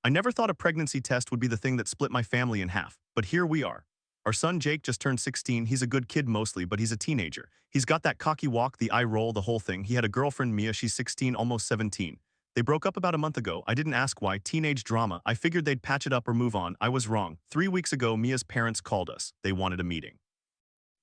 I never thought a pregnancy test would be the thing that split my family in half, but here we are. Our son Jake just turned 16. He's a good kid mostly, but he's a teenager. He's got that cocky walk, the eye roll, the whole thing. He had a girlfriend, Mia. She's 16, almost 17. They broke up about a month ago. I didn't ask why. Teenage drama. I figured they'd patch it up or move on. I was wrong. 3 weeks ago, Mia's parents called us. They wanted a meeting.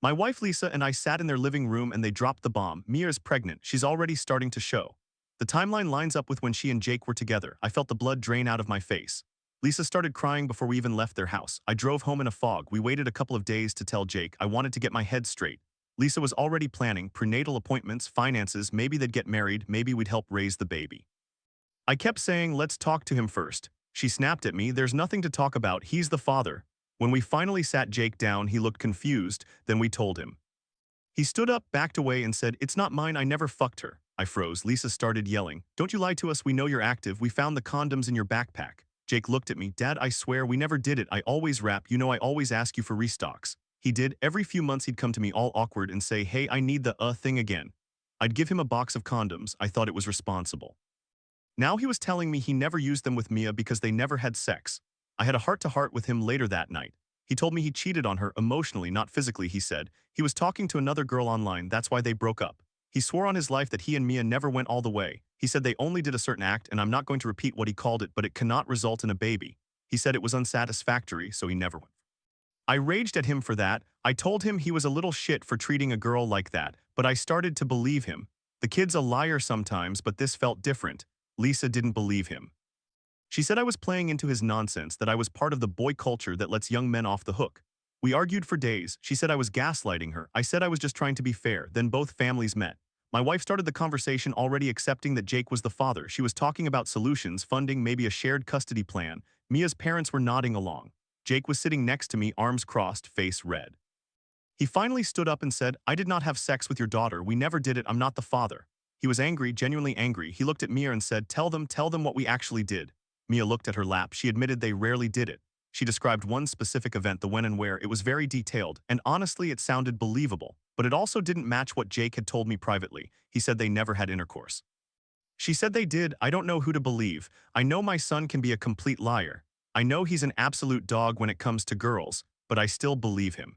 My wife Lisa and I sat in their living room and they dropped the bomb. Mia is pregnant. She's already starting to show. The timeline lines up with when she and Jake were together. I felt the blood drain out of my face. Lisa started crying before we even left their house. I drove home in a fog. We waited a couple of days to tell Jake. I wanted to get my head straight. Lisa was already planning prenatal appointments, finances, maybe they'd get married, maybe we'd help raise the baby. I kept saying, let's talk to him first. She snapped at me, there's nothing to talk about, he's the father. When we finally sat Jake down, he looked confused, then we told him. He stood up, backed away and said, it's not mine, I never fucked her. I froze. Lisa started yelling, don't you lie to us, we know you're active, we found the condoms in your backpack. Jake looked at me, Dad, I swear we never did it, I always rap, you know I always ask you for restocks. He did. Every few months he'd come to me all awkward and say, hey, I need the thing again. I'd give him a box of condoms. I thought it was responsible. Now he was telling me he never used them with Mia because they never had sex. I had a heart-to-heart with him later that night. He told me he cheated on her emotionally, not physically, he said. He was talking to another girl online, that's why they broke up. He swore on his life that he and Mia never went all the way. He said they only did a certain act, and I'm not going to repeat what he called it, but it cannot result in a baby. He said it was unsatisfactory, so he never went. I raged at him for that. I told him he was a little shit for treating a girl like that, but I started to believe him. The kid's a liar sometimes, but this felt different. Lisa didn't believe him. She said I was playing into his nonsense, that I was part of the boy culture that lets young men off the hook. We argued for days. She said I was gaslighting her. I said I was just trying to be fair. Then both families met. My wife started the conversation already accepting that Jake was the father. She was talking about solutions, funding, maybe a shared custody plan. Mia's parents were nodding along. Jake was sitting next to me, arms crossed, face red. He finally stood up and said, I did not have sex with your daughter. We never did it. I'm not the father. He was angry, genuinely angry. He looked at Mia and said, tell them what we actually did. Mia looked at her lap. She admitted they rarely did it. She described one specific event, the when and where. It was very detailed, and honestly it sounded believable, but it also didn't match what Jake had told me privately. He said they never had intercourse. She said they did. I don't know who to believe. I know my son can be a complete liar. I know he's an absolute dog when it comes to girls, but I still believe him.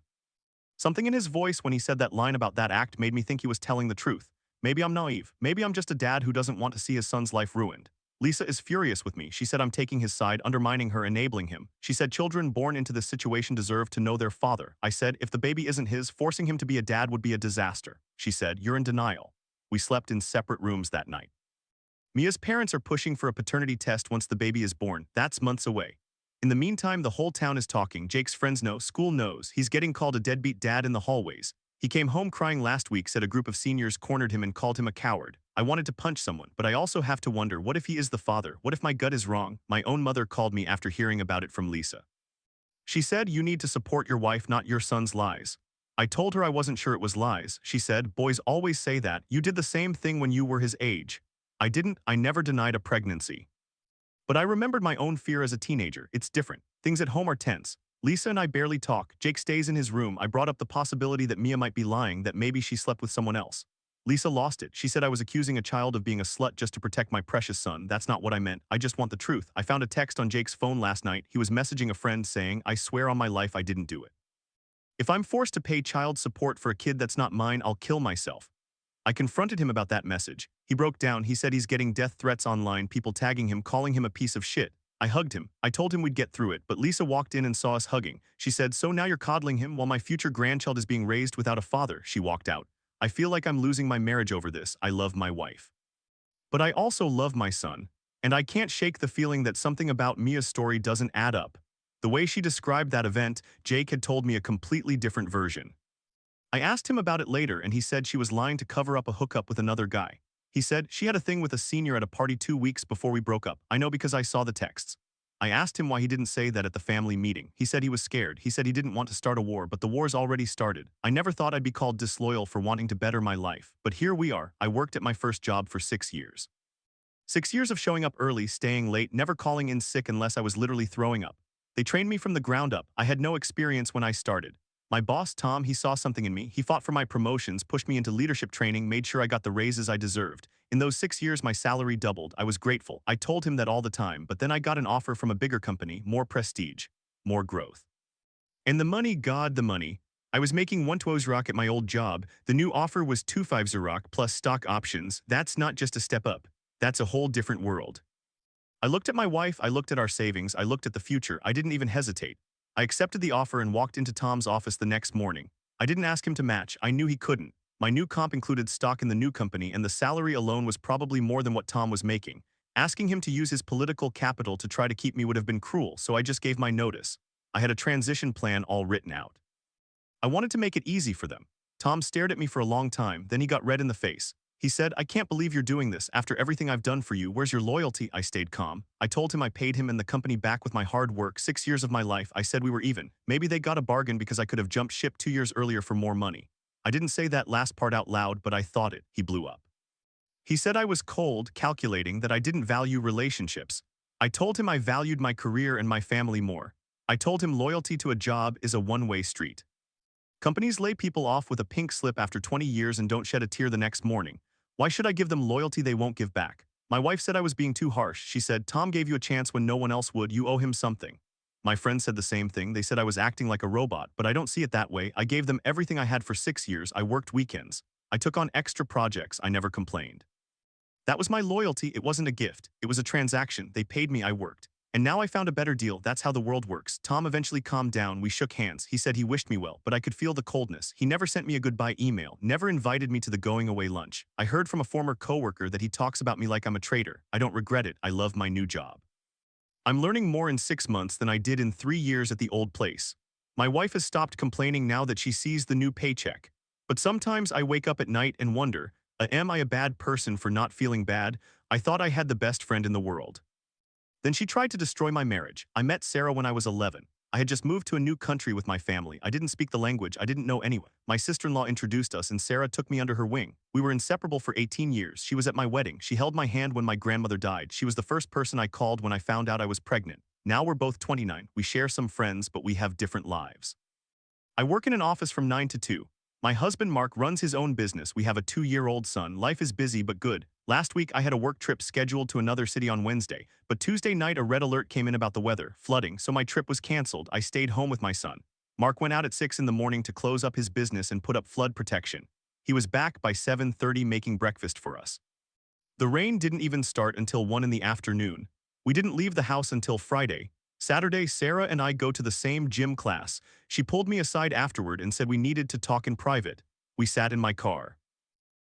Something in his voice when he said that line about that act made me think he was telling the truth. Maybe I'm naive. Maybe I'm just a dad who doesn't want to see his son's life ruined. Lisa is furious with me. She said I'm taking his side, undermining her, enabling him. She said children born into this situation deserve to know their father. I said if the baby isn't his, forcing him to be a dad would be a disaster. She said, you're in denial. We slept in separate rooms that night. Mia's parents are pushing for a paternity test once the baby is born. That's months away. In the meantime, the whole town is talking. Jake's friends know, school knows. He's getting called a deadbeat dad in the hallways. He came home crying last week, said a group of seniors cornered him and called him a coward. I wanted to punch someone, but I also have to wonder, what if he is the father? What if my gut is wrong? My own mother called me after hearing about it from Lisa. She said, you need to support your wife, not your son's lies. I told her I wasn't sure it was lies. She said, boys always say that. You did the same thing when you were his age. I didn't. I never denied a pregnancy. But I remembered my own fear as a teenager. It's different. Things at home are tense. Lisa and I barely talk. Jake stays in his room. I brought up the possibility that Mia might be lying, that maybe she slept with someone else. Lisa lost it. She said I was accusing a child of being a slut just to protect my precious son. That's not what I meant. I just want the truth. I found a text on Jake's phone last night. He was messaging a friend saying, I swear on my life I didn't do it. If I'm forced to pay child support for a kid that's not mine, I'll kill myself. I confronted him about that message. He broke down. He said he's getting death threats online, people tagging him, calling him a piece of shit. I hugged him. I told him we'd get through it, but Lisa walked in and saw us hugging. She said, so now you're coddling him while my future grandchild is being raised without a father. She walked out. I feel like I'm losing my marriage over this. I love my wife. But I also love my son. And I can't shake the feeling that something about Mia's story doesn't add up. The way she described that event, Jake had told me a completely different version. I asked him about it later and he said she was lying to cover up a hookup with another guy. He said she had a thing with a senior at a party 2 weeks before we broke up. I know because I saw the texts. I asked him why he didn't say that at the family meeting. He said he was scared. He said he didn't want to start a war, but the war's already started. I never thought I'd be called disloyal for wanting to better my life. But here we are. I worked at my first job for 6 years. 6 years of showing up early, staying late, never calling in sick unless I was literally throwing up. They trained me from the ground up. I had no experience when I started. My boss, Tom, he saw something in me. He fought for my promotions, pushed me into leadership training, made sure I got the raises I deserved. In those 6 years, my salary doubled. I was grateful. I told him that all the time, but then I got an offer from a bigger company, more prestige, more growth. And the money, God, the money. I was making 120 rock at my old job. The new offer was 25 rock plus stock options. That's not just a step up. That's a whole different world. I looked at my wife, I looked at our savings, I looked at the future. I didn't even hesitate. I accepted the offer and walked into Tom's office the next morning. I didn't ask him to match. I knew he couldn't. My new comp included stock in the new company, and the salary alone was probably more than what Tom was making. Asking him to use his political capital to try to keep me would have been cruel, so I just gave my notice. I had a transition plan all written out. I wanted to make it easy for them. Tom stared at me for a long time, then he got red in the face. He said, I can't believe you're doing this. After everything I've done for you, where's your loyalty? I stayed calm. I told him I paid him and the company back with my hard work. 6 years of my life, I said we were even. Maybe they got a bargain because I could have jumped ship 2 years earlier for more money. I didn't say that last part out loud, but I thought it. He blew up. He said I was cold, calculating, that I didn't value relationships. I told him I valued my career and my family more. I told him loyalty to a job is a one-way street. Companies lay people off with a pink slip after 20 years and don't shed a tear the next morning. Why should I give them loyalty they won't give back? My wife said I was being too harsh. She said, Tom gave you a chance when no one else would. You owe him something. My friends said the same thing. They said I was acting like a robot, but I don't see it that way. I gave them everything I had for 6 years. I worked weekends. I took on extra projects. I never complained. That was my loyalty. It wasn't a gift. It was a transaction. They paid me. I worked. And now I found a better deal. That's how the world works. Tom eventually calmed down. We shook hands. He said he wished me well, but I could feel the coldness. He never sent me a goodbye email, never invited me to the going away lunch. I heard from a former coworker that he talks about me like I'm a traitor. I don't regret it. I love my new job. I'm learning more in 6 months than I did in 3 years at the old place. My wife has stopped complaining now that she sees the new paycheck. But sometimes I wake up at night and wonder, am I a bad person for not feeling bad? I thought I had the best friend in the world. Then she tried to destroy my marriage. I met Sarah when I was 11. I had just moved to a new country with my family. I didn't speak the language. I didn't know anyone. My sister-in-law introduced us and Sarah took me under her wing. We were inseparable for 18 years. She was at my wedding. She held my hand when my grandmother died. She was the first person I called when I found out I was pregnant. Now we're both 29. We share some friends, but we have different lives. I work in an office from 9 to 2. My husband Mark runs his own business. We have a 2-year-old son. Life is busy but good. Last week I had a work trip scheduled to another city on Wednesday, but Tuesday night a red alert came in about the weather, flooding, so my trip was canceled. I stayed home with my son. Mark went out at 6 in the morning to close up his business and put up flood protection. He was back by 7:30 making breakfast for us. The rain didn't even start until 1 in the afternoon. We didn't leave the house until Friday. Saturday, Sarah and I go to the same gym class. She pulled me aside afterward and said we needed to talk in private. We sat in my car.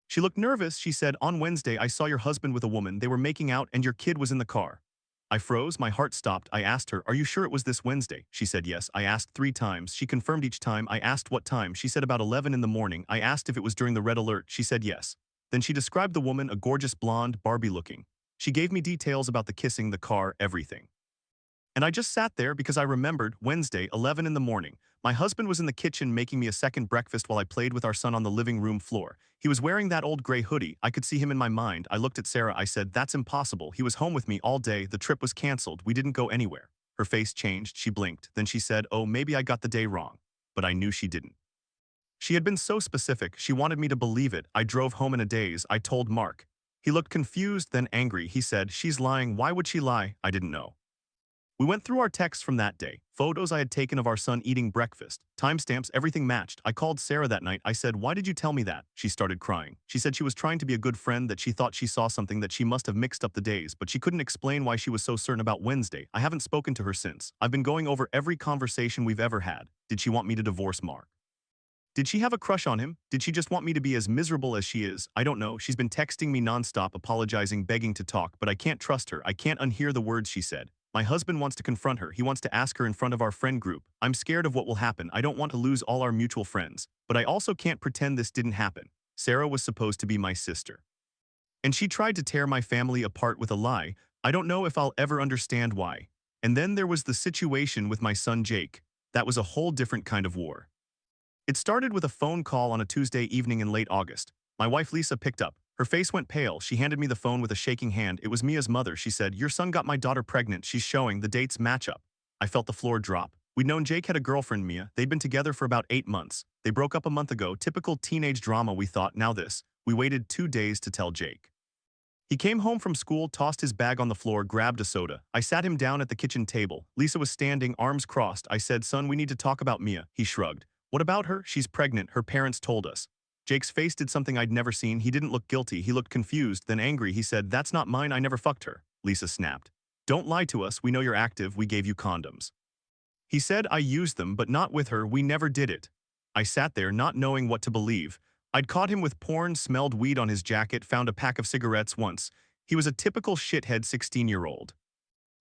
She looked nervous. She said, on Wednesday, I saw your husband with a woman. They were making out and your kid was in the car. I froze. My heart stopped. I asked her, are you sure it was this Wednesday? She said yes. I asked 3 times. She confirmed each time. I asked what time. She said about 11 in the morning. I asked if it was during the red alert. She said yes. Then she described the woman, a gorgeous blonde, Barbie looking. She gave me details about the kissing, the car, everything. And I just sat there because I remembered Wednesday, 11 in the morning. My husband was in the kitchen making me a second breakfast while I played with our son on the living room floor. He was wearing that old gray hoodie. I could see him in my mind. I looked at Sarah. I said, that's impossible. He was home with me all day. The trip was canceled. We didn't go anywhere. Her face changed. She blinked. Then she said, oh, maybe I got the day wrong. But I knew she didn't. She had been so specific. She wanted me to believe it. I drove home in a daze. I told Mark. He looked confused, then angry. He said, she's lying. Why would she lie? I didn't know. We went through our texts from that day, photos I had taken of our son eating breakfast, timestamps, everything matched. I called Sarah that night. I said, why did you tell me that? She started crying. She said she was trying to be a good friend, that she thought she saw something, that she must have mixed up the days, but she couldn't explain why she was so certain about Wednesday. I haven't spoken to her since. I've been going over every conversation we've ever had. Did she want me to divorce Mark? Did she have a crush on him? Did she just want me to be as miserable as she is? I don't know. She's been texting me nonstop, apologizing, begging to talk, but I can't trust her. I can't unhear the words she said. My husband wants to confront her. He wants to ask her in front of our friend group. I'm scared of what will happen. I don't want to lose all our mutual friends. But I also can't pretend this didn't happen. Sarah was supposed to be my sister. And she tried to tear my family apart with a lie. I don't know if I'll ever understand why. And then there was the situation with my son Jake. That was a whole different kind of war. It started with a phone call on a Tuesday evening in late August. My wife Lisa picked up. Her face went pale. She handed me the phone with a shaking hand. It was Mia's mother. She said, your son got my daughter pregnant. She's showing. The dates match up. I felt the floor drop. We'd known Jake had a girlfriend, Mia. They'd been together for about 8 months. They broke up a month ago. Typical teenage drama, we thought. Now this. We waited 2 days to tell Jake. He came home from school, tossed his bag on the floor, grabbed a soda. I sat him down at the kitchen table. Lisa was standing, arms crossed. I said, "Son, we need to talk about Mia." He shrugged. "What about her? She's pregnant. Her parents told us." Jake's face did something I'd never seen. He didn't look guilty. He looked confused, then angry. He said, "That's not mine. I never fucked her." Lisa snapped. "Don't lie to us. We know you're active. We gave you condoms." He said, "I used them, but not with her. We never did it." I sat there, not knowing what to believe. I'd caught him with porn, smelled weed on his jacket, found a pack of cigarettes once. He was a typical shithead 16-year-old.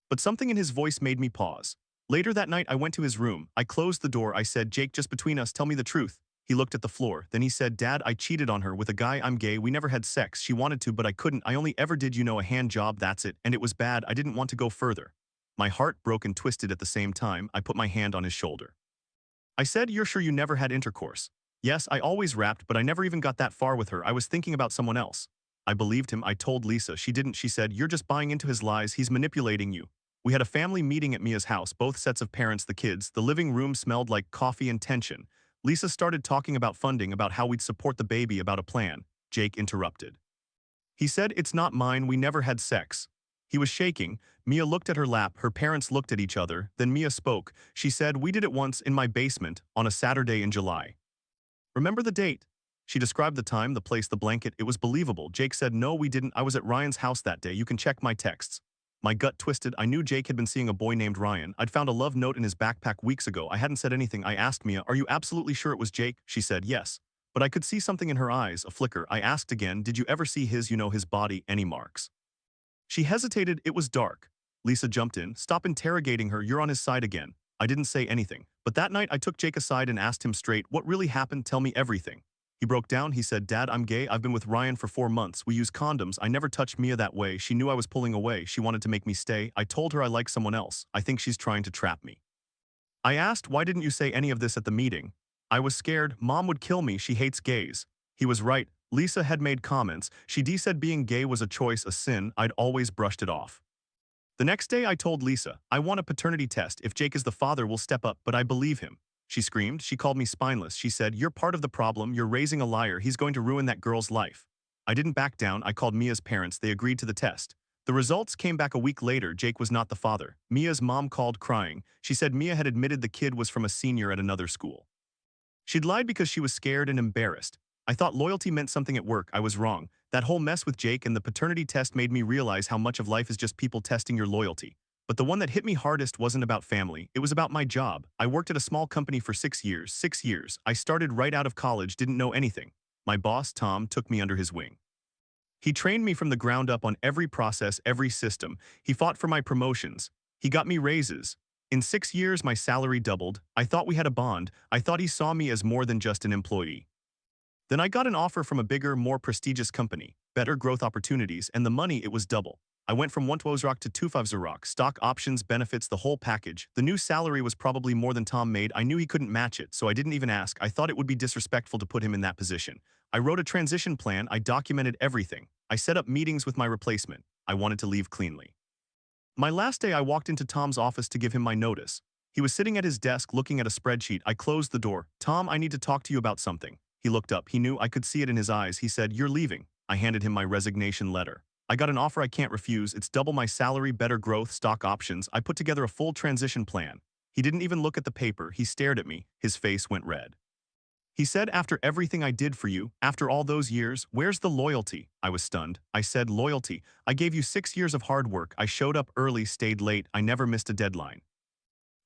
But something in his voice made me pause. Later that night, I went to his room. I closed the door. I said, "Jake, just between us, tell me the truth." He looked at the floor. Then he said, "Dad, I cheated on her with a guy. I'm gay. We never had sex. She wanted to, but I couldn't. I only ever did, a hand job, that's it. And it was bad. I didn't want to go further." My heart broke and twisted at the same time. I put my hand on his shoulder. I said, "You're sure you never had intercourse?" "Yes, I always rapped, but I never even got that far with her. I was thinking about someone else." I believed him. I told Lisa. She didn't. She said, "You're just buying into his lies. He's manipulating you." We had a family meeting at Mia's house, both sets of parents, the kids. The living room smelled like coffee and tension. Lisa started talking about funding, about how we'd support the baby, about a plan. Jake interrupted. He said, "It's not mine. We never had sex." He was shaking. Mia looked at her lap. Her parents looked at each other. Then Mia spoke. She said, "We did it once in my basement on a Saturday in July. Remember the date?" She described the time, the place, the blanket. It was believable. Jake said, "No, we didn't. I was at Ryan's house that day. You can check my texts." My gut twisted. I knew Jake had been seeing a boy named Ryan. I'd found a love note in his backpack weeks ago. I hadn't said anything. I asked Mia, "Are you absolutely sure it was Jake?" She said, "Yes." But I could see something in her eyes, a flicker. I asked again, "Did you ever see his body, any marks?" She hesitated. It was dark. Lisa jumped in. "Stop interrogating her. You're on his side again." I didn't say anything. But that night I took Jake aside and asked him straight, "What really happened? Tell me everything." He broke down. He said, "Dad, I'm gay. I've been with Ryan for 4 months. We use condoms. I never touched Mia that way. She knew I was pulling away. She wanted to make me stay. I told her I like someone else. I think she's trying to trap me." I asked, "Why didn't you say any of this at the meeting?" "I was scared. Mom would kill me. She hates gays." He was right. Lisa had made comments. She said being gay was a choice, a sin. I'd always brushed it off. The next day I told Lisa, "I want a paternity test. If Jake is the father, we'll step up, but I believe him." She screamed. She called me spineless. She said, "You're part of the problem. You're raising a liar. He's going to ruin that girl's life." I didn't back down. I called Mia's parents. They agreed to the test. The results came back a week later. Jake was not the father. Mia's mom called crying. She said Mia had admitted the kid was from a senior at another school. She'd lied because she was scared and embarrassed. I thought loyalty meant something at work. I was wrong. That whole mess with Jake and the paternity test made me realize how much of life is just people testing your loyalty. But the one that hit me hardest wasn't about family. It was about my job. I worked at a small company for 6 years. 6 years. I started right out of college, didn't know anything. My boss, Tom, took me under his wing. He trained me from the ground up on every process, every system. He fought for my promotions. He got me raises. In 6 years, my salary doubled. I thought we had a bond. I thought he saw me as more than just an employee. Then I got an offer from a bigger, more prestigious company, better growth opportunities, and the money, it was double. I went from 1,200 to 2,500, stock options, benefits, the whole package. The new salary was probably more than Tom made. I knew he couldn't match it, so I didn't even ask. I thought it would be disrespectful to put him in that position. I wrote a transition plan. I documented everything. I set up meetings with my replacement. I wanted to leave cleanly. My last day, I walked into Tom's office to give him my notice. He was sitting at his desk looking at a spreadsheet. I closed the door. "Tom, I need to talk to you about something." He looked up. He knew. I could see it in his eyes. He said, "You're leaving." I handed him my resignation letter. "I got an offer I can't refuse. It's double my salary, better growth, stock options." I put together a full transition plan. He didn't even look at the paper. He stared at me. His face went red. He said, "After everything I did for you, after all those years, where's the loyalty?" I was stunned. I said, "Loyalty? I gave you 6 years of hard work. I showed up early, stayed late. I never missed a deadline.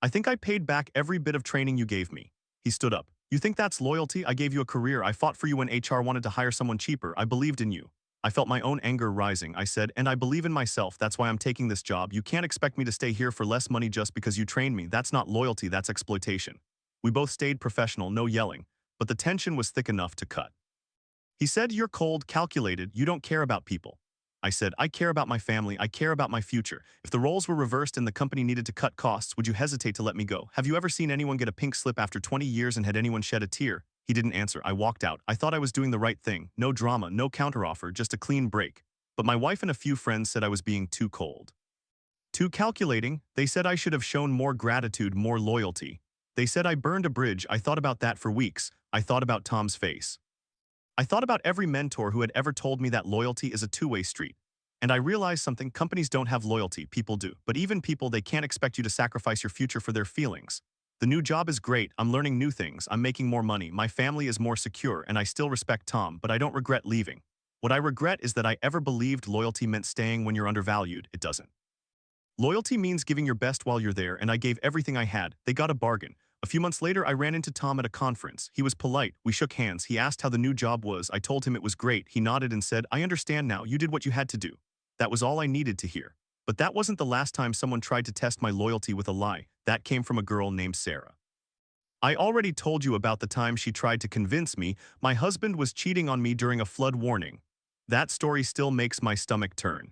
I think I paid back every bit of training you gave me." He stood up. "You think that's loyalty? I gave you a career. I fought for you when HR wanted to hire someone cheaper. I believed in you." I felt my own anger rising. I said, "And I believe in myself. That's why I'm taking this job. You can't expect me to stay here for less money just because you trained me. That's not loyalty, that's exploitation." We both stayed professional, no yelling, but the tension was thick enough to cut. He said, "You're cold, calculated. You don't care about people." I said, "I care about my family. I care about my future. If the roles were reversed and the company needed to cut costs, would you hesitate to let me go? Have you ever seen anyone get a pink slip after 20 years and had anyone shed a tear?" He didn't answer. I walked out. I thought I was doing the right thing. No drama, no counteroffer, just a clean break. But my wife and a few friends said I was being too cold. Too calculating, they said I should have shown more gratitude, more loyalty. They said I burned a bridge. I thought about that for weeks. I thought about Tom's face. I thought about every mentor who had ever told me that loyalty is a two-way street. And I realized something: companies don't have loyalty, people do. But even people, they can't expect you to sacrifice your future for their feelings. The new job is great, I'm learning new things, I'm making more money, my family is more secure, and I still respect Tom, but I don't regret leaving. What I regret is that I ever believed loyalty meant staying when you're undervalued. It doesn't. Loyalty means giving your best while you're there, and I gave everything I had. They got a bargain. A few months later, I ran into Tom at a conference. He was polite. We shook hands. He asked how the new job was. I told him it was great. He nodded and said, "I understand now. You did what you had to do." That was all I needed to hear. But that wasn't the last time someone tried to test my loyalty with a lie. That came from a girl named Sarah. I already told you about the time she tried to convince me my husband was cheating on me during a flood warning. That story still makes my stomach turn.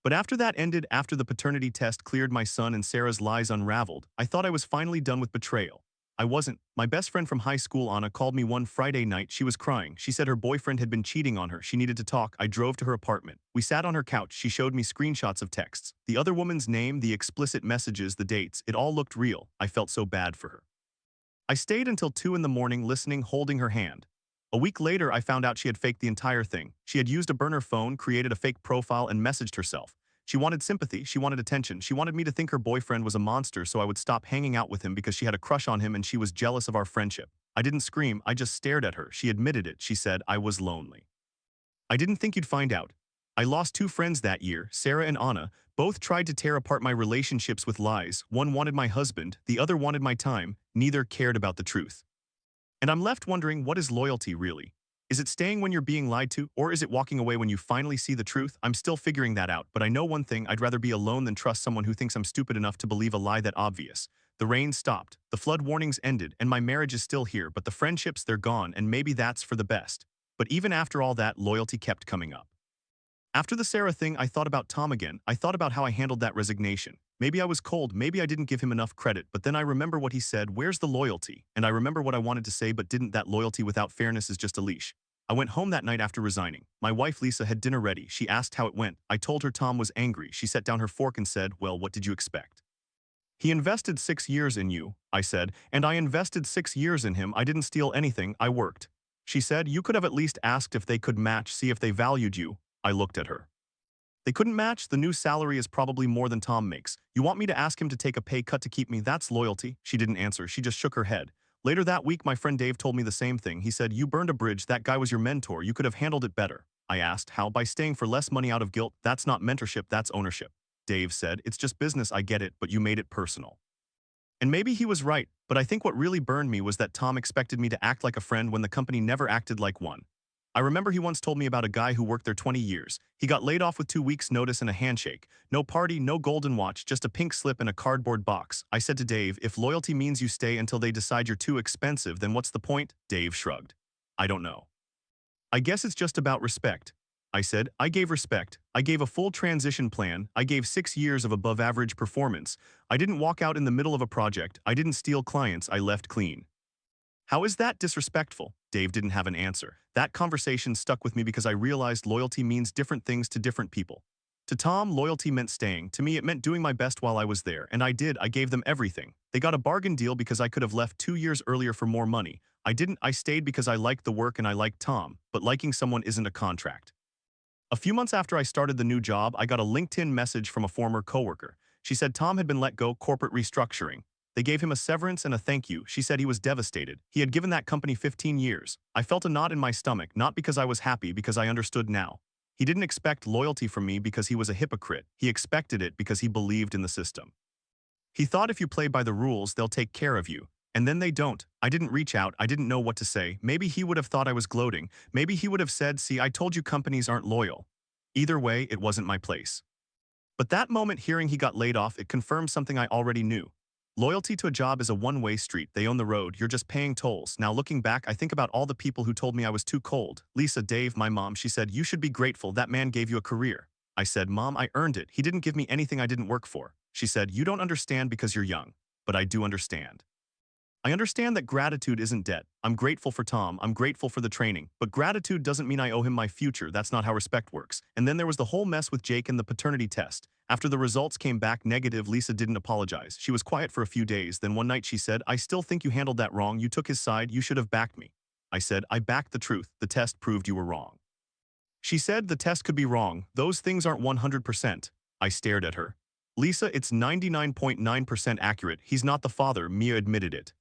But after that ended, after the paternity test cleared, my son and Sarah's lies unraveled, I thought I was finally done with betrayal. I wasn't. My best friend from high school, Anna, called me one Friday night. She was crying. She said her boyfriend had been cheating on her. She needed to talk. I drove to her apartment. We sat on her couch. She showed me screenshots of texts. The other woman's name, the explicit messages, the dates. It all looked real. I felt so bad for her. I stayed until 2 in the morning listening, holding her hand. A week later, I found out she had faked the entire thing. She had used a burner phone, created a fake profile, and messaged herself. She wanted sympathy, she wanted attention, she wanted me to think her boyfriend was a monster so I would stop hanging out with him because she had a crush on him and she was jealous of our friendship. I didn't scream, I just stared at her. She admitted it. She said, "I was lonely. I didn't think you'd find out." I lost 2 friends that year, Sarah and Anna. Both tried to tear apart my relationships with lies. One wanted my husband, the other wanted my time. Neither cared about the truth. And I'm left wondering, what is loyalty really? Is it staying when you're being lied to, or is it walking away when you finally see the truth? I'm still figuring that out, but I know one thing: I'd rather be alone than trust someone who thinks I'm stupid enough to believe a lie that obvious. The rain stopped, the flood warnings ended, and my marriage is still here, but the friendships, they're gone, and maybe that's for the best. But even after all that, loyalty kept coming up. After the Sarah thing, I thought about Tom again. I thought about how I handled that resignation. Maybe I was cold, maybe I didn't give him enough credit, but then I remember what he said: "Where's the loyalty?" And I remember what I wanted to say but didn't: that loyalty without fairness is just a leash. I went home that night after resigning. My wife Lisa had dinner ready. She asked how it went. I told her Tom was angry. She set down her fork and said, "Well, what did you expect? He invested 6 years in you," I said, "and I invested 6 years in him. I didn't steal anything, I worked." She said, "You could have at least asked if they could match, see if they valued you." I looked at her. "They couldn't match? The new salary is probably more than Tom makes. You want me to ask him to take a pay cut to keep me? That's loyalty." She didn't answer. She just shook her head. Later that week, my friend Dave told me the same thing. He said, "You burned a bridge. That guy was your mentor. You could have handled it better." I asked, "How?" "By staying for less money out of guilt." "That's not mentorship, that's ownership." Dave said, "It's just business, I get it, but you made it personal." And maybe he was right, but I think what really burned me was that Tom expected me to act like a friend when the company never acted like one. I remember he once told me about a guy who worked there 20 years. He got laid off with 2 weeks' notice and a handshake. No party, no golden watch, just a pink slip in a cardboard box. I said to Dave, "If loyalty means you stay until they decide you're too expensive, then what's the point?" Dave shrugged. "I don't know. I guess it's just about respect." I said, "I gave respect. I gave a full transition plan. I gave 6 years of above-average performance. I didn't walk out in the middle of a project. I didn't steal clients. I left clean." "How is that disrespectful?" Dave didn't have an answer. That conversation stuck with me because I realized loyalty means different things to different people. To Tom, loyalty meant staying. To me, it meant doing my best while I was there, and I did. I gave them everything. They got a bargain deal because I could have left 2 years earlier for more money. I didn't. I stayed because I liked the work and I liked Tom, but liking someone isn't a contract. A few months after I started the new job, I got a LinkedIn message from a former coworker. She said Tom had been let go, corporate restructuring. They gave him a severance and a thank you. She said he was devastated. He had given that company 15 years. I felt a knot in my stomach, not because I was happy, because I understood now. He didn't expect loyalty from me because he was a hypocrite. He expected it because he believed in the system. He thought if you play by the rules, they'll take care of you. And then they don't. I didn't reach out. I didn't know what to say. Maybe he would have thought I was gloating. Maybe he would have said, "See, I told you companies aren't loyal." Either way, it wasn't my place. But that moment, hearing he got laid off, it confirmed something I already knew. Loyalty to a job is a one-way street. They own the road. You're just paying tolls. Now looking back, I think about all the people who told me I was too cold. Lisa, Dave, my mom. She said, "You should be grateful. That man gave you a career." I said, "Mom, I earned it. He didn't give me anything I didn't work for." She said, "You don't understand because you're young." But I do understand. I understand that gratitude isn't debt. I'm grateful for Tom. I'm grateful for the training. But gratitude doesn't mean I owe him my future. That's not how respect works. And then there was the whole mess with Jake and the paternity test. After the results came back negative, Lisa didn't apologize. She was quiet for a few days. Then one night she said, I still think you handled that wrong. You took his side. You should have backed me. I said, I backed the truth. The test proved you were wrong. She said the test could be wrong. Those things aren't 100%. I stared at her. Lisa, it's 99.9% accurate. He's not the father. Mia admitted it.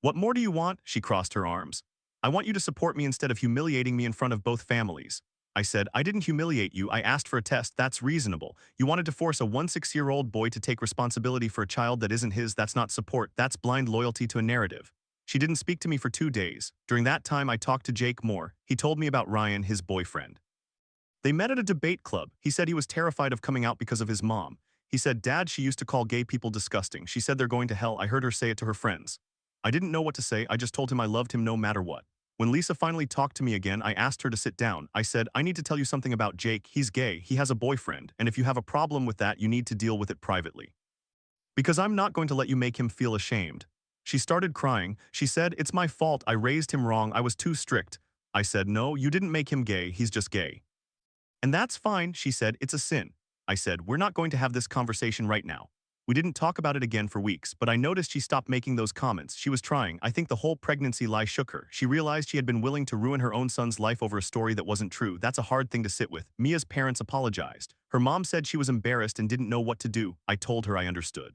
What more do you want? She crossed her arms. I want you to support me instead of humiliating me in front of both families. I said, I didn't humiliate you. I asked for a test. That's reasonable. You wanted to force a 16-year-old boy to take responsibility for a child that isn't his. That's not support. That's blind loyalty to a narrative. She didn't speak to me for 2 days. During that time, I talked to Jake more. He told me about Ryan, his boyfriend. They met at a debate club. He said he was terrified of coming out because of his mom. He said, Dad, she used to call gay people disgusting. She said they're going to hell. I heard her say it to her friends. I didn't know what to say. I just told him I loved him no matter what. When Lisa finally talked to me again, I asked her to sit down. I said, I need to tell you something about Jake. He's gay. He has a boyfriend. And if you have a problem with that, you need to deal with it privately. Because I'm not going to let you make him feel ashamed. She started crying. She said, it's my fault. I raised him wrong. I was too strict. I said, no, you didn't make him gay. He's just gay. And that's fine, she said, it's a sin. I said, we're not going to have this conversation right now. We didn't talk about it again for weeks, but I noticed she stopped making those comments. She was trying. I think the whole pregnancy lie shook her. She realized she had been willing to ruin her own son's life over a story that wasn't true. That's a hard thing to sit with. Mia's parents apologized. Her mom said she was embarrassed and didn't know what to do. I told her I understood.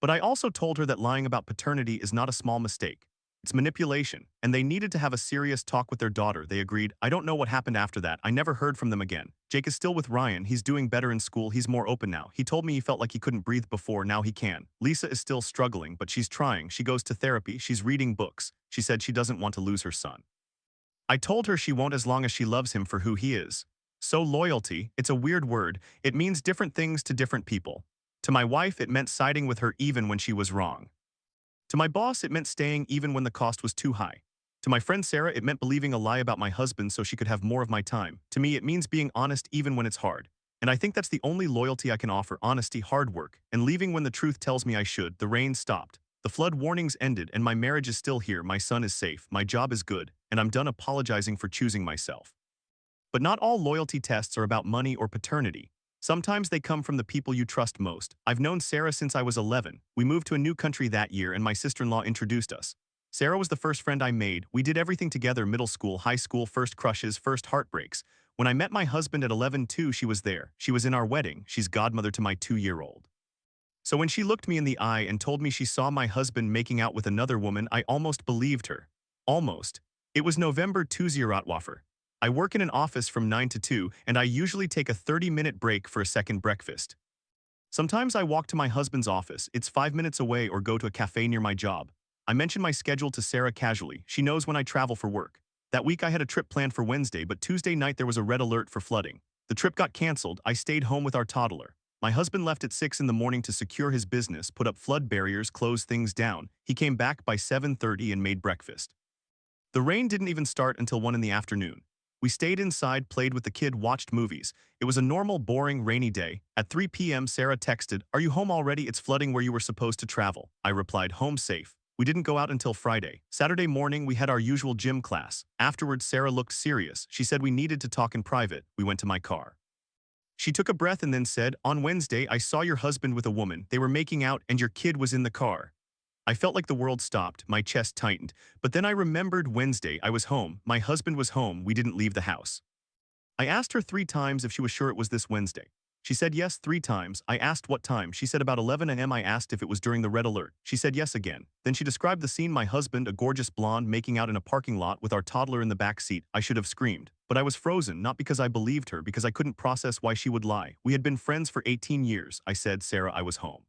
But I also told her that lying about paternity is not a small mistake. It's manipulation, and they needed to have a serious talk with their daughter. They agreed. I don't know what happened after that. I never heard from them again. Jake is still with Ryan. He's doing better in school. He's more open now. He told me he felt like he couldn't breathe before. Now he can. Lisa is still struggling, but she's trying. She goes to therapy. She's reading books. She said she doesn't want to lose her son. I told her she won't as long as she loves him for who he is. So loyalty, it's a weird word. It means different things to different people. To my wife, it meant siding with her even when she was wrong. To my boss, it meant staying even when the cost was too high. To my friend Sarah, it meant believing a lie about my husband so she could have more of my time. To me, it means being honest even when it's hard. And I think that's the only loyalty I can offer: honesty, hard work, and leaving when the truth tells me I should. The rain stopped. The flood warnings ended, and my marriage is still here. My son is safe. My job is good, and I'm done apologizing for choosing myself. But not all loyalty tests are about money or paternity. Sometimes they come from the people you trust most. I've known Sarah since I was 11. We moved to a new country that year and my sister-in-law introduced us. Sarah was the first friend I made. We did everything together: middle school, high school, first crushes, first heartbreaks. When I met my husband at 11 too, she was there. She was in our wedding. She's godmother to my 2-year-old. So when she looked me in the eye and told me she saw my husband making out with another woman, I almost believed her. Almost. It was November 20. I work in an office from 9 to 2, and I usually take a 30-minute break for a second breakfast. Sometimes I walk to my husband's office. It's 5 minutes away, or go to a cafe near my job. I mention my schedule to Sarah casually. She knows when I travel for work. That week I had a trip planned for Wednesday, but Tuesday night there was a red alert for flooding. The trip got canceled. I stayed home with our toddler. My husband left at 6 in the morning to secure his business, put up flood barriers, close things down. He came back by 7:30 and made breakfast. The rain didn't even start until 1 in the afternoon. We stayed inside, played with the kid, watched movies. It was a normal, boring, rainy day. At 3 p.m. Sarah texted, "Are you home already? It's flooding where you were supposed to travel." I replied, "Home safe." We didn't go out until Friday. Saturday morning we had our usual gym class. Afterwards Sarah looked serious. She said we needed to talk in private. We went to my car. She took a breath and then said, "On Wednesday I saw your husband with a woman. They were making out and your kid was in the car." I felt like the world stopped. My chest tightened. But then I remembered Wednesday. I was home. My husband was home. We didn't leave the house. I asked her 3 times if she was sure it was this Wednesday. She said yes 3 times. I asked what time. She said about 11 a.m. I asked if it was during the red alert. She said yes again. Then she described the scene: my husband, a gorgeous blonde, making out in a parking lot with our toddler in the back seat. I should have screamed. But I was frozen, not because I believed her, because I couldn't process why she would lie. We had been friends for 18 years. I said, "Sarah, I was home."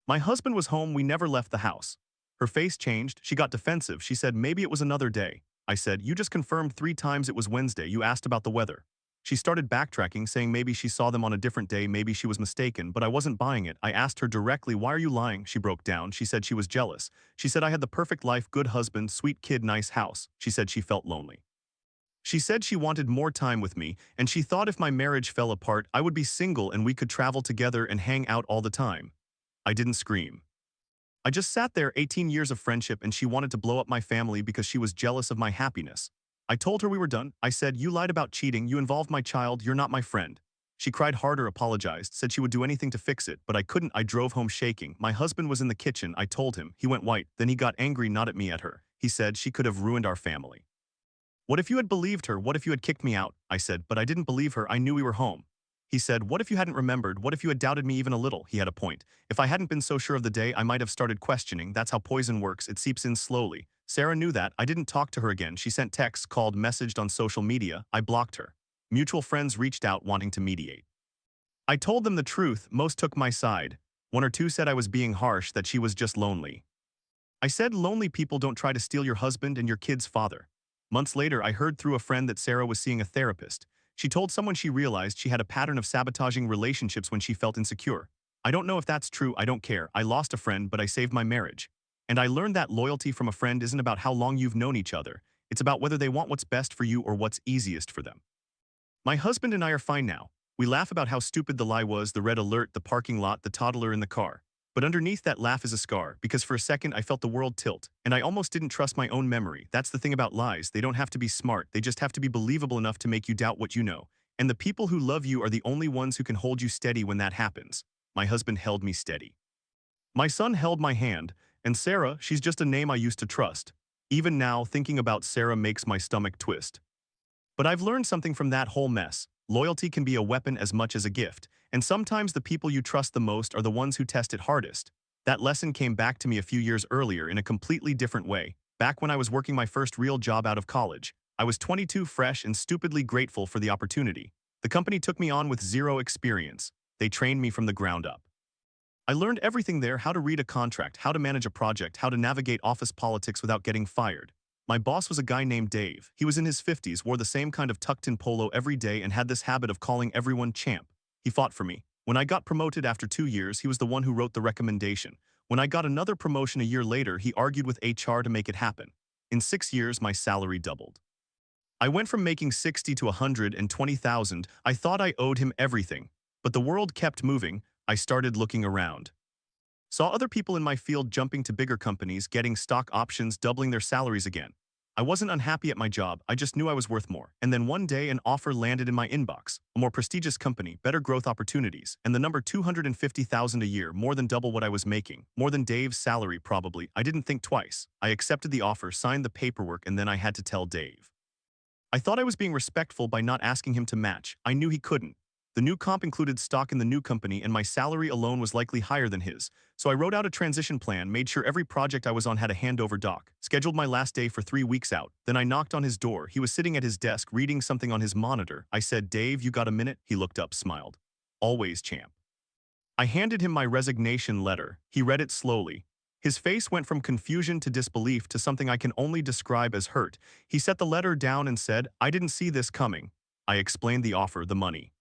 My husband was home. We never left the house. Her face changed. She got defensive. She said maybe it was another day. I said, "You just confirmed 3 times it was Wednesday. You asked about the weather." She started backtracking, saying maybe she saw them on a different day, maybe she was mistaken, but I wasn't buying it. I asked her directly, "Why are you lying?" She broke down. She said she was jealous. She said I had the perfect life, good husband, sweet kid, nice house. She said she felt lonely. She said she wanted more time with me, and she thought if my marriage fell apart, I would be single and we could travel together and hang out all the time. I didn't scream. I just sat there. 18 years of friendship, and she wanted to blow up my family because she was jealous of my happiness. I told her we were done. I said, "You lied about cheating. You involved my child. You're not my friend." She cried harder, apologized, said she would do anything to fix it, but I couldn't. I drove home shaking. My husband was in the kitchen. I told him. He went white. Then he got angry, not at me, at her. He said she could have ruined our family. What if you had believed her? What if you had kicked me out? I said, but I didn't believe her. I knew we were home. He said, what if you hadn't remembered? What if you had doubted me even a little? He had a point. If I hadn't been so sure of the day, I might have started questioning. That's how poison works. It seeps in slowly. Sarah knew that. I didn't talk to her again. She sent texts, called, messaged on social media. I blocked her. Mutual friends reached out wanting to mediate. I told them the truth. Most took my side. One or two said I was being harsh, that she was just lonely. I said lonely people don't try to steal your husband and your kid's father. Months later, I heard through a friend that Sarah was seeing a therapist. She told someone she realized she had a pattern of sabotaging relationships when she felt insecure. I don't know if that's true. I don't care. I lost a friend, but I saved my marriage. And I learned that loyalty from a friend isn't about how long you've known each other. It's about whether they want what's best for you or what's easiest for them. My husband and I are fine now. We laugh about how stupid the lie was, the red alert, the parking lot, the toddler in the car. But underneath that laugh is a scar, because for a second I felt the world tilt, and I almost didn't trust my own memory. That's the thing about lies. They don't have to be smart. They just have to be believable enough to make you doubt what you know. And the people who love you are the only ones who can hold you steady when that happens. My husband held me steady. My son held my hand, and Sarah, she's just a name I used to trust. Even now, thinking about Sarah makes my stomach twist. But I've learned something from that whole mess. Loyalty can be a weapon as much as a gift, and sometimes the people you trust the most are the ones who test it hardest. That lesson came back to me a few years earlier in a completely different way, back when I was working my first real job out of college. I was 22, fresh, and stupidly grateful for the opportunity. The company took me on with zero experience. They trained me from the ground up. I learned everything there: how to read a contract, how to manage a project, how to navigate office politics without getting fired. My boss was a guy named Dave. He was in his 50s, wore the same kind of tucked-in polo every day, and had this habit of calling everyone champ. He fought for me. When I got promoted after 2 years, he was the one who wrote the recommendation. When I got another promotion a year later, he argued with HR to make it happen. In 6 years, my salary doubled. I went from making 60 to 120,000. I thought I owed him everything. But the world kept moving. I started looking around. Saw other people in my field jumping to bigger companies, getting stock options, doubling their salaries again. I wasn't unhappy at my job, I just knew I was worth more. And then one day an offer landed in my inbox. A more prestigious company, better growth opportunities, and the number 250,000 a year, more than double what I was making. More than Dave's salary, probably. I didn't think twice. I accepted the offer, signed the paperwork, and then I had to tell Dave. I thought I was being respectful by not asking him to match. I knew he couldn't. The new comp included stock in the new company, and my salary alone was likely higher than his. So I wrote out a transition plan, made sure every project I was on had a handover doc, scheduled my last day for 3 weeks out. Then I knocked on his door. He was sitting at his desk, reading something on his monitor. I said, "Dave, you got a minute?" He looked up, smiled. "Always, champ." I handed him my resignation letter. He read it slowly. His face went from confusion to disbelief to something I can only describe as hurt. He set the letter down and said, "I didn't see this coming." I explained the offer, the money.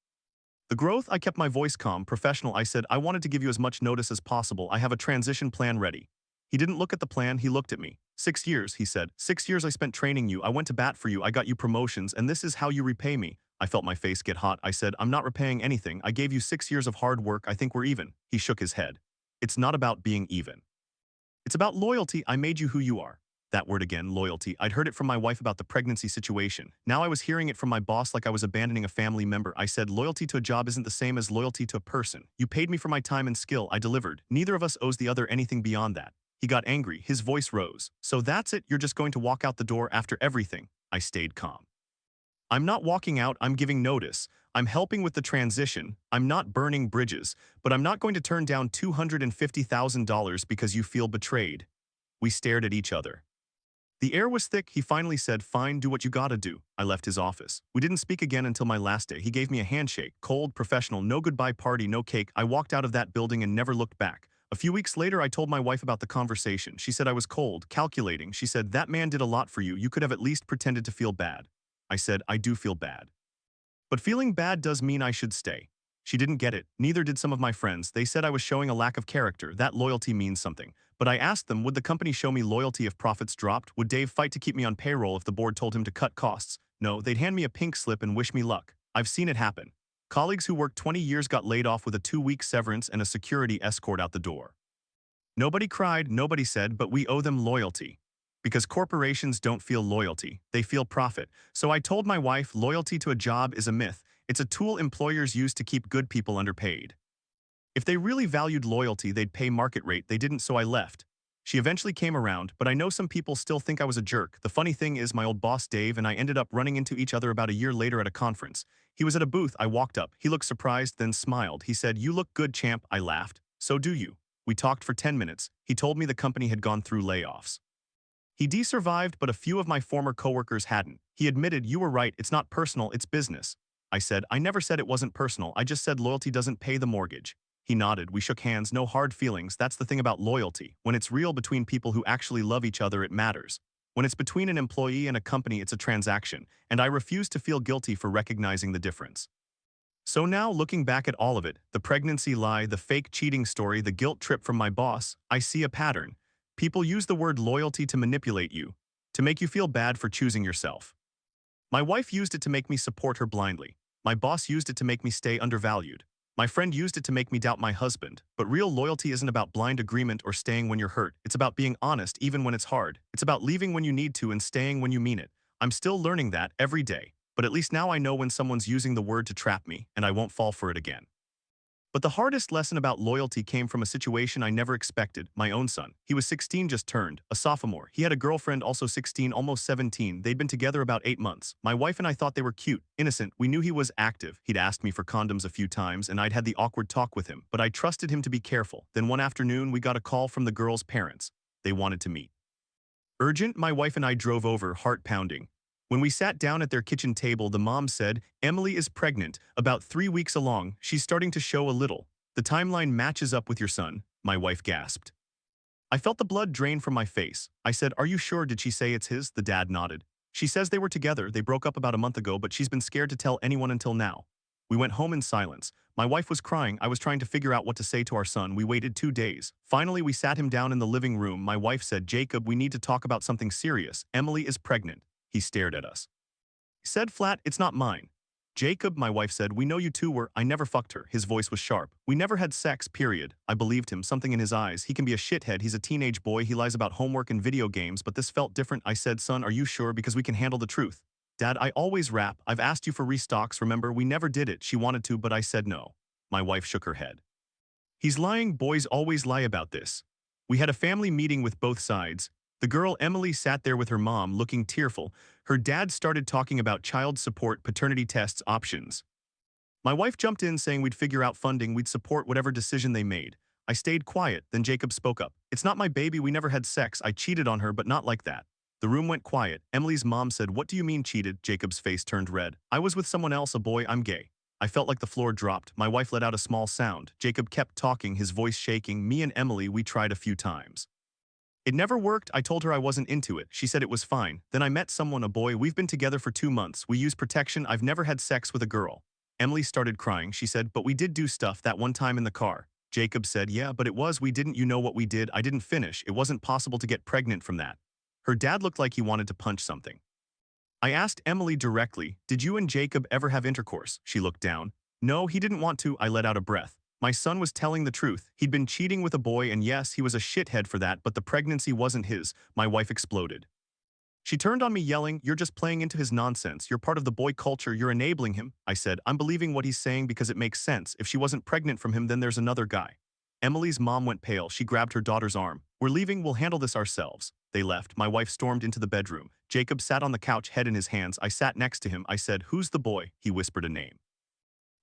The growth. I kept my voice calm, professional. I said, "I wanted to give you as much notice as possible. I have a transition plan ready." He didn't look at the plan, he looked at me. 6 years, he said. 6 years I spent training you. I went to bat for you. I got you promotions, and this is how you repay me. I felt my face get hot. I said, "I'm not repaying anything. I gave you 6 years of hard work. I think we're even." He shook his head. "It's not about being even. It's about loyalty. I made you who you are." That word again, loyalty. I'd heard it from my wife about the pregnancy situation. Now I was hearing it from my boss like I was abandoning a family member. I said, "Loyalty to a job isn't the same as loyalty to a person. You paid me for my time and skill. I delivered. Neither of us owes the other anything beyond that." He got angry. His voice rose. "So that's it? You're just going to walk out the door after everything?" I stayed calm. "I'm not walking out. I'm giving notice. I'm helping with the transition. I'm not burning bridges. But I'm not going to turn down $250,000 because you feel betrayed." We stared at each other. The air was thick. He finally said, "Fine, do what you gotta do." I left his office. We didn't speak again until my last day. He gave me a handshake, cold, professional, no goodbye party, no cake. I walked out of that building and never looked back. A few weeks later, I told my wife about the conversation. She said I was cold, calculating. She said, "That man did a lot for you. You could have at least pretended to feel bad." I said, "I do feel bad. But feeling bad does mean I should stay." She didn't get it. Neither did some of my friends. They said I was showing a lack of character. That loyalty means something. But I asked them, would the company show me loyalty if profits dropped? Would Dave fight to keep me on payroll if the board told him to cut costs? No, they'd hand me a pink slip and wish me luck. I've seen it happen. Colleagues who worked 20 years got laid off with a 2-week severance and a security escort out the door. Nobody cried, nobody said, but we owe them loyalty. Because corporations don't feel loyalty, they feel profit. So I told my wife, loyalty to a job is a myth, It's a tool employers use to keep good people underpaid. If they really valued loyalty, they'd pay market rate. They didn't, so I left. She eventually came around, but I know some people still think I was a jerk. The funny thing is my old boss Dave and I ended up running into each other about a year later at a conference. He was at a booth. I walked up. He looked surprised, then smiled. He said, "You look good, champ." I laughed. "So do you." We talked for 10 minutes. He told me the company had gone through layoffs. He survived, but a few of my former coworkers hadn't. He admitted, "You were right, it's not personal, it's business." I said, "I never said it wasn't personal, I just said loyalty doesn't pay the mortgage." He nodded, we shook hands, no hard feelings. That's the thing about loyalty. When it's real between people who actually love each other, it matters. When it's between an employee and a company, it's a transaction, and I refuse to feel guilty for recognizing the difference. So now, looking back at all of it, the pregnancy lie, the fake cheating story, the guilt trip from my boss, I see a pattern. People use the word loyalty to manipulate you, to make you feel bad for choosing yourself. My wife used it to make me support her blindly. My boss used it to make me stay undervalued. My friend used it to make me doubt my husband. But real loyalty isn't about blind agreement or staying when you're hurt. It's about being honest even when it's hard. It's about leaving when you need to and staying when you mean it. I'm still learning that every day. But at least now I know when someone's using the word to trap me, and I won't fall for it again. But the hardest lesson about loyalty came from a situation I never expected. My own son. He was 16, just turned, a sophomore. He had a girlfriend, also 16, almost 17. They'd been together about 8 months. My wife and I thought they were cute, innocent. We knew he was active. He'd asked me for condoms a few times, and I'd had the awkward talk with him. But I trusted him to be careful. Then one afternoon, we got a call from the girl's parents. They wanted to meet. Urgent, my wife and I drove over, heart pounding. When we sat down at their kitchen table, the mom said, "Emily is pregnant, about 3 weeks along. She's starting to show a little. The timeline matches up with your son," my wife gasped. I felt the blood drain from my face. I said, "Are you sure? Did she say it's his?" The dad nodded. "She says they were together. They broke up about a month ago, but she's been scared to tell anyone until now." We went home in silence. My wife was crying. I was trying to figure out what to say to our son. We waited 2 days. Finally, we sat him down in the living room. My wife said, "Jacob, we need to talk about something serious. Emily is pregnant." He stared at us. He said flat, "It's not mine." "Jacob," my wife said, "we know you two were." "I never fucked her." His voice was sharp. "We never had sex, period." I believed him, something in his eyes. He can be a shithead. He's a teenage boy. He lies about homework and video games, but this felt different. I said, "Son, are you sure? Because we can handle the truth." "Dad, I always rap. I've asked you for restocks, remember? We never did it." She wanted to, but I said no. My wife shook her head. "He's lying. Boys always lie about this." We had a family meeting with both sides. The girl, Emily, sat there with her mom, looking tearful. Her dad started talking about child support, paternity tests, options. My wife jumped in saying we'd figure out funding, we'd support whatever decision they made. I stayed quiet, then Jacob spoke up. "It's not my baby, we never had sex. I cheated on her, but not like that." The room went quiet. Emily's mom said, "What do you mean cheated?" Jacob's face turned red. "I was with someone else, a boy, I'm gay." I felt like the floor dropped. My wife let out a small sound. Jacob kept talking, his voice shaking. "Me and Emily, we tried a few times. It never worked." I told her I wasn't into it. She said it was fine. Then I met someone, a boy. We've been together for 2 months. We use protection. I've never had sex with a girl. Emily started crying. She said, "But we did do stuff that one time in the car." Jacob said, "Yeah, but it was, we didn't, you know what we did." I didn't finish. It wasn't possible to get pregnant from that. Her dad looked like he wanted to punch something. I asked Emily directly, "Did you and Jacob ever have intercourse?" She looked down. "No, he didn't want to." I let out a breath. My son was telling the truth. He'd been cheating with a boy, and yes, he was a shithead for that, but the pregnancy wasn't his. My wife exploded. She turned on me yelling, "You're just playing into his nonsense. You're part of the boy culture. You're enabling him." I said, "I'm believing what he's saying because it makes sense. If she wasn't pregnant from him, then there's another guy." Emily's mom went pale. She grabbed her daughter's arm. "We're leaving. We'll handle this ourselves." They left. My wife stormed into the bedroom. Jacob sat on the couch, head in his hands. I sat next to him. I said, "Who's the boy?" He whispered a name.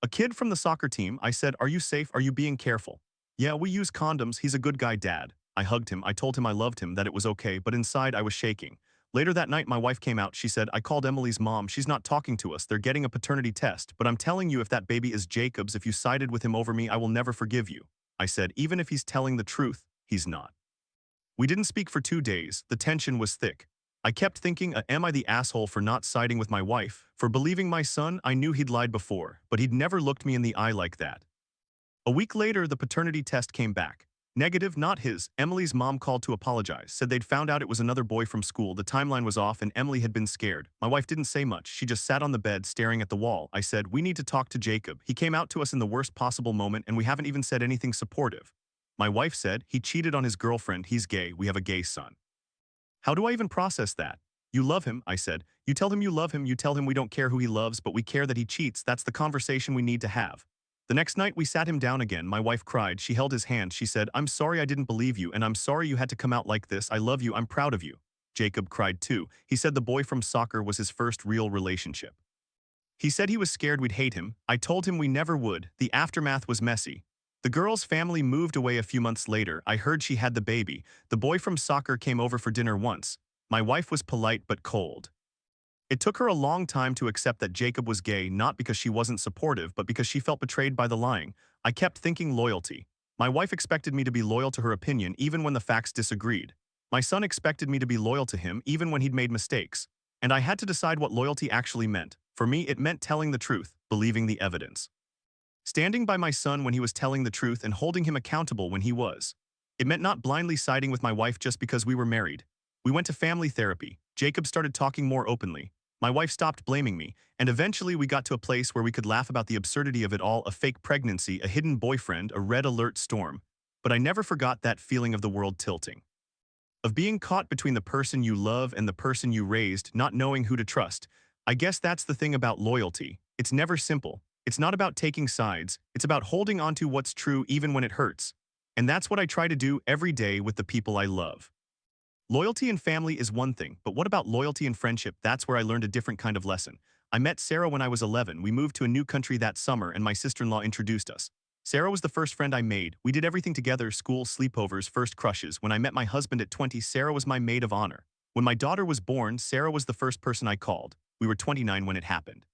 "A kid from the soccer team." I said, "Are you safe? Are you being careful?" "Yeah, we use condoms. He's a good guy, Dad." I hugged him. I told him I loved him, that it was okay, but inside I was shaking. Later that night, my wife came out. She said, "I called Emily's mom. She's not talking to us. They're getting a paternity test. But I'm telling you, if that baby is Jacob's, if you sided with him over me, I will never forgive you." I said, "Even if he's telling the truth, he's not." We didn't speak for 2 days. The tension was thick. I kept thinking, am I the asshole for not siding with my wife? For believing my son? I knew he'd lied before, but he'd never looked me in the eye like that. A week later, the paternity test came back. Negative, not his. Emily's mom called to apologize, said they'd found out it was another boy from school. The timeline was off and Emily had been scared. My wife didn't say much. She just sat on the bed staring at the wall. I said, "We need to talk to Jacob. He came out to us in the worst possible moment and we haven't even said anything supportive." My wife said, "He cheated on his girlfriend. He's gay. We have a gay son." How do I even process that? You love him, I said. You tell him you love him, you tell him we don't care who he loves, but we care that he cheats. That's the conversation we need to have. The next night we sat him down again. My wife cried. She held his hand. She said, I'm sorry I didn't believe you, and I'm sorry you had to come out like this. I love you. I'm proud of you. Jacob cried too. He said the boy from soccer was his first real relationship. He said he was scared we'd hate him. I told him we never would. The aftermath was messy. The girl's family moved away a few months later. I heard she had the baby. The boy from soccer came over for dinner once. My wife was polite but cold. It took her a long time to accept that Jacob was gay, not because she wasn't supportive, but because she felt betrayed by the lying. I kept thinking loyalty. My wife expected me to be loyal to her opinion even when the facts disagreed. My son expected me to be loyal to him even when he'd made mistakes. And I had to decide what loyalty actually meant. For me, it meant telling the truth, believing the evidence. Standing by my son when he was telling the truth and holding him accountable when he was. It meant not blindly siding with my wife just because we were married. We went to family therapy. Jacob started talking more openly. My wife stopped blaming me, and eventually we got to a place where we could laugh about the absurdity of it all, a fake pregnancy, a hidden boyfriend, a red alert storm. But I never forgot that feeling of the world tilting. Of being caught between the person you love and the person you raised, not knowing who to trust. I guess that's the thing about loyalty. It's never simple. It's not about taking sides. It's about holding on to what's true even when it hurts. And that's what I try to do every day with the people I love. Loyalty in family is one thing, but what about loyalty in friendship? That's where I learned a different kind of lesson. I met Sarah when I was 11. We moved to a new country that summer and my sister-in-law introduced us. Sarah was the first friend I made. We did everything together, school, sleepovers, first crushes. When I met my husband at 20, Sarah was my maid of honor. When my daughter was born, Sarah was the first person I called. We were 29 when it happened.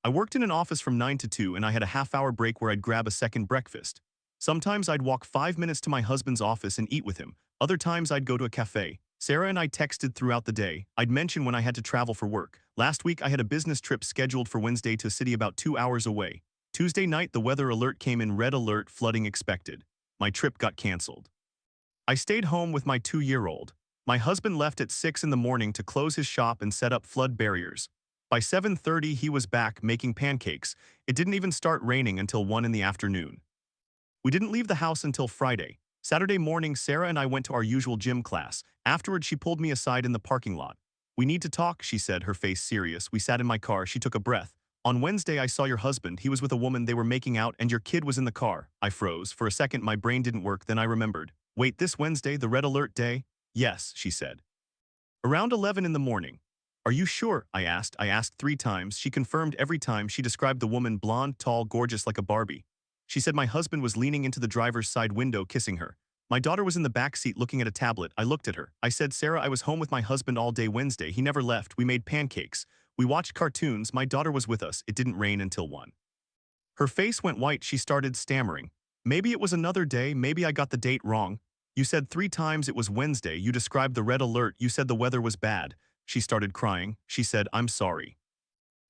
I worked in an office from 9 to 2 and I had a half-hour break where I'd grab a second breakfast. Sometimes I'd walk 5 minutes to my husband's office and eat with him. Other times I'd go to a cafe. Sarah and I texted throughout the day. I'd mention when I had to travel for work. Last week I had a business trip scheduled for Wednesday to a city about 2 hours away. Tuesday night the weather alert came in, red alert, flooding expected. My trip got canceled. I stayed home with my 2-year-old. My husband left at 6 in the morning to close his shop and set up flood barriers. By 7:30 he was back making pancakes. It didn't even start raining until 1 in the afternoon. We didn't leave the house until Friday. Saturday morning, Sarah and I went to our usual gym class. Afterward, she pulled me aside in the parking lot. We need to talk, she said, her face serious. We sat in my car. She took a breath. On Wednesday, I saw your husband. He was with a woman. They were making out, and your kid was in the car. I froze. For a second, my brain didn't work. Then I remembered. Wait, this Wednesday, the red alert day? Yes, she said. Around 11 in the morning. Are you sure? I asked. I asked 3 times. She confirmed every time. She described the woman blonde, tall, gorgeous like a Barbie. She said my husband was leaning into the driver's side window kissing her. My daughter was in the back seat looking at a tablet. I looked at her. I said, Sarah, I was home with my husband all day Wednesday. He never left. We made pancakes. We watched cartoons. My daughter was with us. It didn't rain until 1. Her face went white. She started stammering. Maybe it was another day. Maybe I got the date wrong. You said 3 times it was Wednesday. You described the red alert. You said the weather was bad. She started crying. She said, I'm sorry.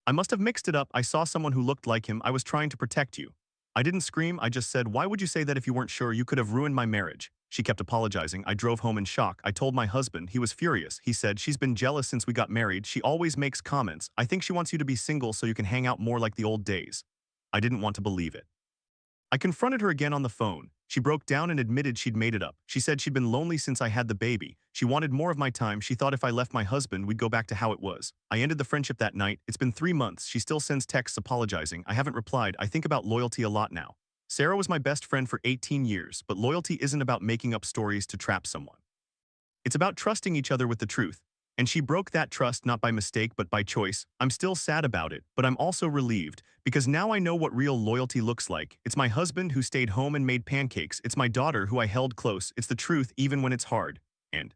I must have mixed it up. I saw someone who looked like him. I was trying to protect you. I didn't scream. I just said, why would you say that if you weren't sure? You could have ruined my marriage. She kept apologizing. I drove home in shock. I told my husband. He was furious. He said, she's been jealous since we got married. She always makes comments. I think she wants you to be single so you can hang out more like the old days. I didn't want to believe it. I confronted her again on the phone. She broke down and admitted she'd made it up. She said she'd been lonely since I had the baby. She wanted more of my time. She thought if I left my husband, we'd go back to how it was. I ended the friendship that night. It's been 3 months. She still sends texts apologizing. I haven't replied. I think about loyalty a lot now. Sarah was my best friend for 18 years, but loyalty isn't about making up stories to trap someone. It's about trusting each other with the truth. And she broke that trust not by mistake but by choice. I'm still sad about it, but I'm also relieved, because now I know what real loyalty looks like. It's my husband who stayed home and made pancakes. It's my daughter who I held close. It's the truth even when it's hard. And